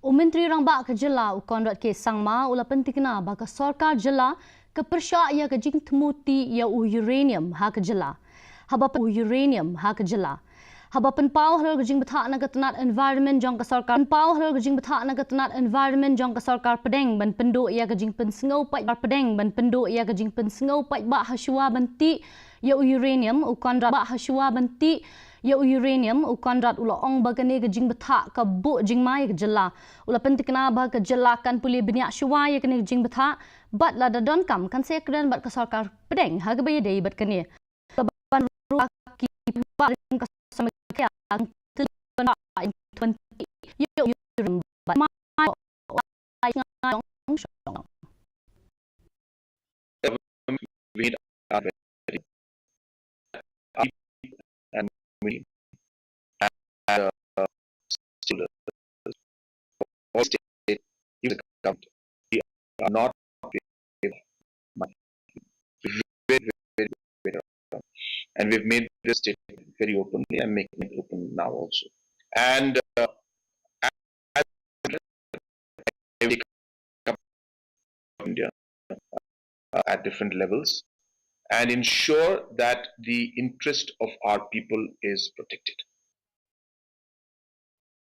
Myntri rang ba ke jela ukon rat ke sangma ula pentikna ba ke Sorkar jela ke persya ya ke Jingbthah ya uranium ha ke jela. Haba uranium ha ke jela. Haba penpau Halor ke Jingbthah na ke tenat environment jong ke Sorkar. Penpau Halor ke Jingbthah na ke tenat environment jong ke Sorkar Pdeng ban penduk ya ke Jingpen sengau pai Pdeng ban penduk ya ke Jingpen sengau pai ba hasua banti ya uranium ukon rat ba hasua banti ya uranium ukon rat ula ong bagane ke Jingbthah ke bu jingmai ke jela ula pentikna ba ke jela kan puli Bniah shua ya ke Jingbthah bat la da don kam kan se kren bat ke Sorkar Pdeng ha ke Iadei bat kene ban ru ki ba ke sama ke ang telana in 20 ya uranium bat ma we are ready and we and still all state use account. We are not money. Very, and we've made this statement very openly and making it open now also. And India at different levels and ensure that the interest of our people is protected.